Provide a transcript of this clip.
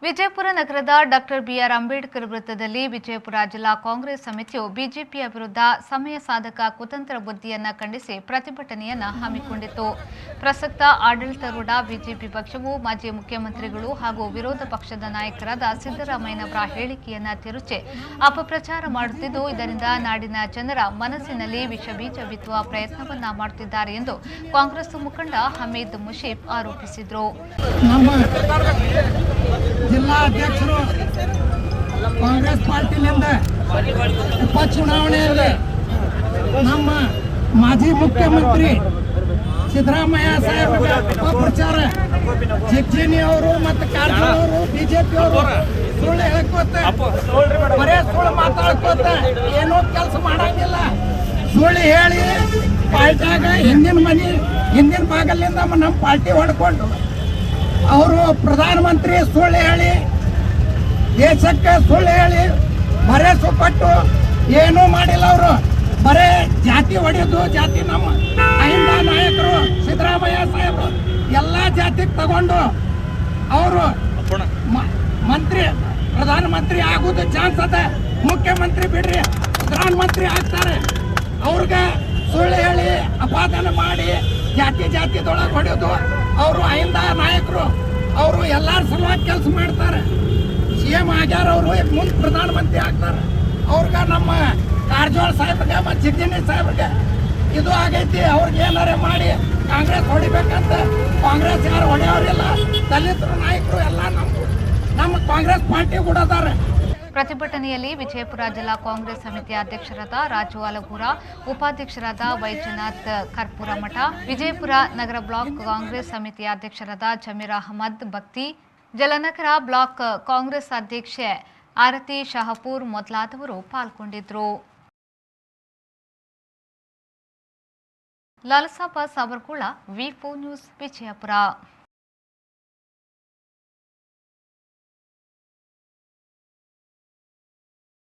ವಿಜಯಪುರ ನಗರದ doctor B R Ambedkar ವೃತ್ತದಲ್ಲಿ ವಿಜಯಪುರ ಜಿಲ್ಲಾ ಕಾಂಗ್ರೆಸ್ ಸಮಿತಿಯು ಬಿಜೆಪಿಯ ವಿರುದ್ಧ ಸಮಯ ಸಾಧಕ ಕುತಂತ್ರ ಬುದ್ಧಿಯನ್ನ ಖಂಡಿಸಿ ಪ್ರತಿಭಟನೆಯನ್ನ ಹಮ್ಮಿಕೊಂಡಿತ್ತು. ಪ್ರಸಕ್ತ ಆಡಳಿತಾರೂಢ ಬಿಜೆಪಿ ಪಕ್ಷವು ಮಾಜಿ ಮುಖ್ಯಮಂತ್ರಿಗಳು ಹಾಗೂ ವಿರೋಧ ಪಕ್ಷದ ನಾಯಕರಾದ ಸಿದ್ದರಾಮಯ್ಯನವರ ಹೇಳಿಕೆಯನ್ನ ತಿರುಚಿ ಅಪಪ್ರಚಾರ ಮಾಡುತ್ತಿದ್ದು, ಇದರಿಂದ ನಾಡಿನ ಜನರ ಮನಸ್ಸಿನಲ್ಲಿ ವಿಷಬೀಜ ಬಿತ್ತುವ ಪ್ರಯತ್ನವನ್ನ ಮಾಡುತ್ತಿದ್ದಾರೆ ಎಂದು ಕಾಂಗ್ರೆಸ್ ಮುಖಂಡ ಹಮೀದ್ ಮುಷೀಫ್ ಆರೋಪಿಸಿದರು. ಜಿಲ್ಲಾ ಅಧ್ಯಕ್ಷರು ಕಾಂಗ್ರೆಸ್ ಪಾರ್ಟಿಯಿಂದ ಉಪಚುನಾವಣೆಯಲ್ಲಿ ನಮ್ಮ ಮಾಜಿ ಮುಖ್ಯಮಂತ್ರಿ ಸಿದ್ದರಾಮಯ್ಯ ಸಾಹೇಬರ ಅಪಪ್ರಚಾರ ಜಿಗ್ಜಿನಿ ಅವರು ಮತ್ತು ಕಾರಜೋಳ ಅವರು ಬಿಜೆಪಿ ಅವರು ಸುಳ್ಳು ಹೇಳ್ಕೋತ ಬರೇ ಸುಳ್ಳು ಮಾತಾಡ್ಕೋತ ಏನೋ ಕೆಲಸ ಮಾಡಂಗಿಲ್ಲ. ಸುಳ್ಳು ಹೇಳಿ ಪಾರ್ಟಿಯಾಗ ಹಿಂದಿನ ಭಾಗಲಿಂದ ನಮ್ಮ ಪಾರ್ಟಿ ಹೊಡ್ಕೊಂಡು ಅವರು ಪ್ರಧಾನಮಂತ್ರಿ ಸುಳ್ಳು ಹೇಳಿ ದೇಶಕ್ಕೆ ಸುಳ್ಳು ಹೇಳಿ ಭರವಸೆ ಕೊಟ್ಟು ಏನೂ ಮಾಡಿಲ್ಲ. ಅವರು ಬರೇ ಜಾತಿ ಹೊಡೆಯೋದು, ಜಾತಿ ನಮ್ಮ ಅಹಿಂದ ನಾಯಕರು ಸಿದ್ದರಾಮಯ್ಯ ಸಾಹೇಬರು ಎಲ್ಲ ಜಾತಿಗೆ ತಗೊಂಡು ಅವರು ಪ್ರಧಾನಮಂತ್ರಿ ಆಗೋದು ಚಾನ್ಸ್ ಅದ. ಮುಖ್ಯಮಂತ್ರಿ ಬಿಡ್ರಿ ಪ್ರಧಾನಮಂತ್ರಿ ಆಗ್ತಾರೆ. ಅವ್ರಿಗೆ ಸುಳ್ಳು ಹೇಳಿ ಅಪಾದನೆ ಮಾಡಿ ಜಾತಿದೊಳಗೆ ಹೊಡೆಯೋದು. ಅವರು ಅಹಿಂದ ನಾಯಕರು, ಅವರು ಎಲ್ಲರ ಸಲುವಾಗಿ ಕೆಲಸ ಮಾಡ್ತಾರೆ. CM ಆಗ್ಯಾರ, ಅವರು ಮುಂದೆ ಪ್ರಧಾನಮಂತ್ರಿ ಆಗ್ತಾರೆ. ಅವ್ರಿಗೆ ನಮ್ಮ ಕಾರಜೋಳ ಸಾಹೇಬ್ರಿಗೆ ಮತ್ತು ಜಿಗ್ಜಿನಿ ಸಾಹೇಬ್ರಿಗೆ ಇದು ಆಗೈತಿ. ಅವ್ರಿಗೆ ಏನಾರೇ ಮಾಡಿ ಕಾಂಗ್ರೆಸ್ ಹೊಡಿಬೇಕಂತ ಕಾಂಗ್ರೆಸ್ ಯಾರು ಹೊಡೆಯೋರಿಲ್ಲ. ದಲಿತರು ನಾಯಕರು ಎಲ್ಲ ನಮ್ಮ ಕಾಂಗ್ರೆಸ್ ಪಾರ್ಟಿ ಕೂಡ ಅದಾರೆ. ಪ್ರತಿಭಟನೆಯಲ್ಲಿ ವಿಜಯಪುರ ಜಿಲ್ಲಾ ಕಾಂಗ್ರೆಸ್ ಸಮಿತಿಯ ಅಧ್ಯಕ್ಷರಾದ ರಾಜು ಅಲಗೂರ, ಉಪಾಧ್ಯಕ್ಷರಾದ ವೈದ್ಯನಾಥ್ ಕರ್ಪೂರಮಠ, ವಿಜಯಪುರ ನಗರ ಬ್ಲಾಕ್ ಕಾಂಗ್ರೆಸ್ ಸಮಿತಿಯ ಅಧ್ಯಕ್ಷರಾದ ಜಮೀರ್ ಅಹಮದ್ ಬಕ್ತಿ, ಜಲನಗರ ಬ್ಲಾಕ್ ಕಾಂಗ್ರೆಸ್ ಅಧ್ಯಕ್ಷೆ ಆರತಿ ಶಹಪೂರ್ ಮೊದಲಾದವರು ಪಾಲ್ಗೊಂಡಿದ್ದರು. ಲಾಲಸಾಬ ಸಾವರ್ಕುಳ, ವಿ4 ನ್ಯೂಸ್, ವಿಜಯಪುರ.